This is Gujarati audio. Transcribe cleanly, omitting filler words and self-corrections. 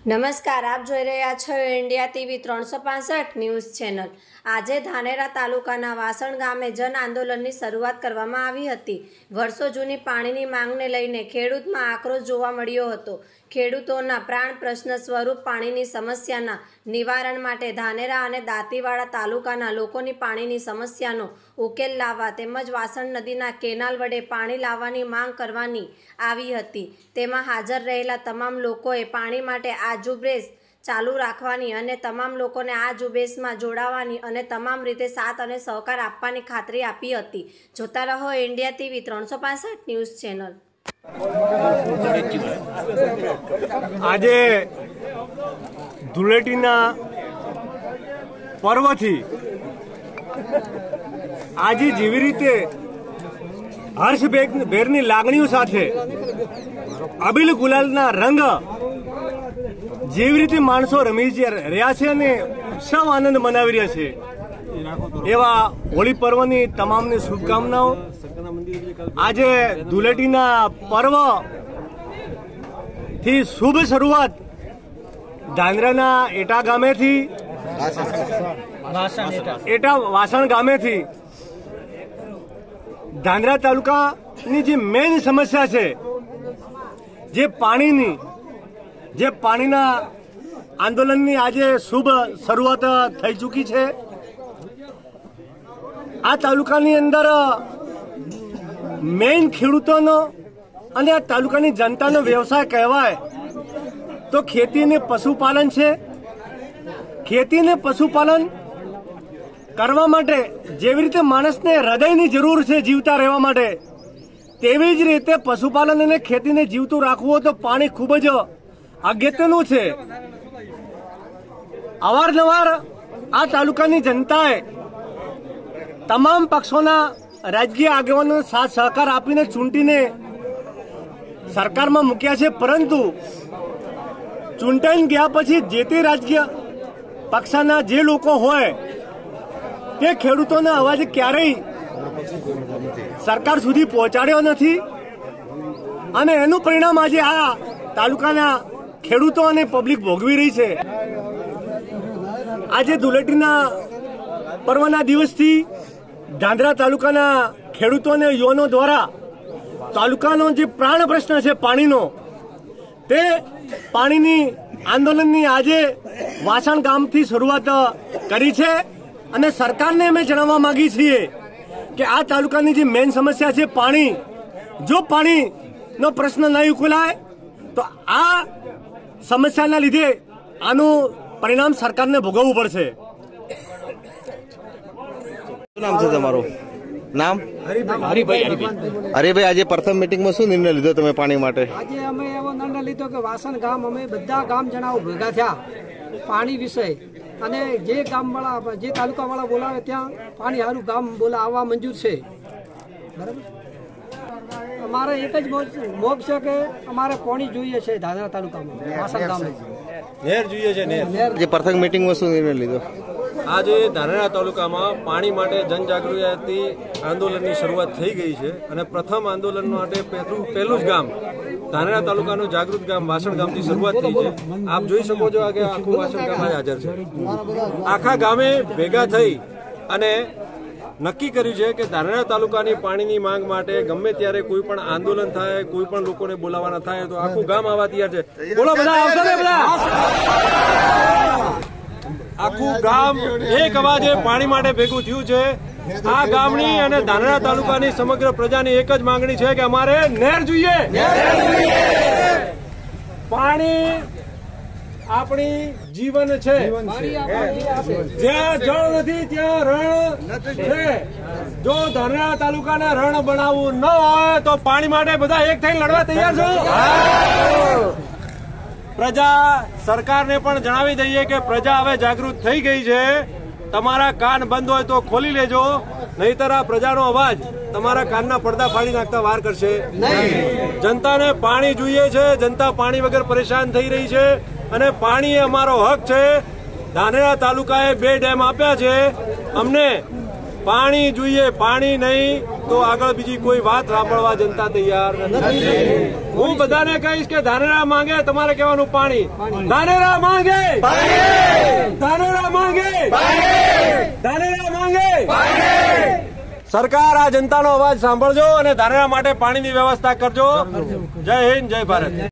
નમસ્કાર, આપ જોઈ રહ્યા છો ઇન્ડિયા ટીવી 365 ન્યૂઝ ચેનલ। આજે ધાનેરા તાલુકાના વાસણ ગામે જન આંદોલનની શરૂઆત કરવામાં આવી હતી। વર્ષો જૂની પાણીની માંગને લઈને ખેડૂતમાં આક્રોશ જોવા મળ્યો હતો। ખેડૂતોના પ્રાણ પ્રશ્ન સ્વરૂપ પાણીની સમસ્યાના નિવારણ માટે ધાનેરા અને દાંતીવાડા તાલુકાના લોકોની પાણીની સમસ્યાનો ઉકેલ લાવવા તેમજ વાસણ નદીના કેનાલ વડે પાણી લાવવાની માંગ કરવાની આવી હતી। તેમાં હાજર રહેલા તમામ લોકોએ પાણી માટે આ ઝુંબેશ ચાલુ રાખવાની અને તમામ લોકોને આ ઝુંબેશમાં જોડાવાની અને તમામ રીતે સાથ અને સહકાર આપવાની ખાતરી આપી હતી। જોતા રહો ઇન્ડિયા ટીવી 365 ન્યૂઝ ચેનલ। આજે ધૂળેટીના પર્વથી આજે જેવી રીતે હર્ષભેરની લાગણીઓ સાથે અબીલ ગુલાલના રંગ જેવી રીતે માણસો રમી રહ્યા છે અને ઉત્સવ આનંદ મનાવી રહ્યા છે, એવા હોળી પર્વની તમામને શુભકામનાઓ। આજે ધૂળેટીના પર્વ થી શુભ શરૂઆત ધાનેરાના એટા ગામેથી વાસણ ગામેથી ધાનેરા તાલુકાની જે મેઇન સમસ્યા છે જે પાણીના આંદોલનની આજે શુભ શરૂઆત થઈ ચૂકી છે। આ તાલુકાની અંદર મેઇન ખેડૂતોનો અને આ તાલુકાની જનતાનો વ્યવસાય કહેવાય તો ખેતી અને પશુપાલન છે। ખેતી અને પશુપાલન કરવા માટે જેવી રીતે માણસને હૃદયની જરૂર છે જીવતા રહેવા માટે, તેવી જ રીતે પશુપાલન અને ખેતીને જીવતું રાખવું હોય તો પાણી ખૂબ જ અગત્યનું છે। અવારનવાર આ તાલુકાની જનતાએ તમામ પક્ષોના રાજકીય આગેવાનોને સાથ સહકાર આપીને ચૂંટીને સરકારમાં મૂક્યા છે, પરંતુ ચૂંટાઈને ગયા પછી જે તે રાજકીય પક્ષના જે લોકો હોય તે ખેડૂતોના અવાજ ક્યારેય સરકાર સુધી પહોંચાડ્યો નથી અને એનું પરિણામ આજે આ તાલુકાના ખેડૂતો અને પબ્લિક ભોગવી રહી છે। આજે ધૂળેટીના પર્વના દિવસથી ધાનેરા તાલુકાના ખેડૂતો અને યુવાનો દ્વારા તાલુકાનો જે પ્રાણ પ્રશ્ન છે પાણીનો, તે પાણીની આંદોલનની આજે વાસણ ગામથી શરૂઆત કરી છે અને સરકારને અમે જણાવવા માંગીએ છીએ કે આ તાલુકાની જે મેઇન સમસ્યા છે પાણી, જો પાણીનો પ્રશ્ન નહીં ઉકેલાય તો આ સમસ્યાના લીધે આનું પરિણામ સરકારને ભોગવવું પડશે। શું નામ છે તમારું? નામ? હરિભાઈ, આજે પ્રથમ મીટિંગમાં શું નિર્ણય લીધો તમે પાણી માટે? આજે અમે એવો નિર્ણય લીધો કે વાસણ ગામ અમે બધા ગામ જણાવો ભેગા થયા પાણી વિષય, અને જે ગામવાળા જે તાલુકાવાળા બોલાવે ત્યાં પાણી સારું ગામ આવવા મંજૂર છે। બરાબર, અમારે એક જ મોગ છે કે અમારે પાણી જોઈએ છે ધાનેરા તાલુકામાં વાસણ ગામે નહેર જોઈએ છે। જે પ્રથમ મીટિંગમાં શું નિર્ણય લીધો? આજે ધાનેરા તાલુકામાં પાણી માટે જનજાગૃતિ આંદોલનની શરૂઆત થઈ ગઈ છે અને પ્રથમ આંદોલન માટે પહેલું જ ગામ ધાનેરા તાલુકાનું જાગૃત ગામ વાસણ ગામથી શરૂઆત થઈ છે। આપ જોઈ શકો છો કે આખું વાસણ ગામ હાજર છે। આખા ગામે ભેગા થઈ અને નક્કી કર્યું છે કે ધાનેરા તાલુકાની પાણીની માંગ માટે ગમે ત્યારે કોઈ પણ આંદોલન થાય, કોઈ પણ લોકોને બોલાવવાના થાય તો આખું ગામ આવવા તૈયાર છે। બોલો બધા આવશો ને? બધા આખું ગામ એક અવાજે પાણી માટે ભેગું થયું છે। આ ગામની અને ધાનેરા તાલુકાની સમગ્ર પ્રજાની એક જ માંગણી છે કે અમારે નહેર જોઈએ। પાણી આપણી જીવન છે। જ્યાં જળ નથી ત્યાં રણ છે। જો ધાનેરા તાલુકાને રણ બનાવવું ન હોય તો પાણી માટે બધા એક થઈને લડવા તૈયાર છો? પ્રજા સરકારને પણ જણાવી દઈએ કે પ્રજા હવે જાગૃત થઈ ગઈ છે। તમારા કાન બંધ હોય તો ખોલી લેજો, નહીતર આ પ્રજાનો અવાજ તમારા કાનના પડદા ફાડી નાખતા વાર કરશે નહીં। જનતાને પાણી જોઈએ છે, જનતા પાણી વગર પરેશાન થઈ રહી છે અને પાણી એ અમારો હક છે। ધાનેરા તાલુકાએ 2 ડેમ આપ્યા છે, અમને પાણી જોઈએ, પાણી નહીં તો આગળ બીજી કોઈ વાત સાંભળવા જનતા તૈયાર નથી. હું બધાને કહીશ કે ધાનેરા માંગે તમારે કહેવાનું પાણી. ધાનેરા માંગે, ધાનેરા માંગે, ધાનેરા માંગે. સરકાર આ જનતાનો અવાજ સાંભળજો અને ધાનેરા માટે પાણીની વ્યવસ્થા કરજો. જય હિન્દ, જય ભારત.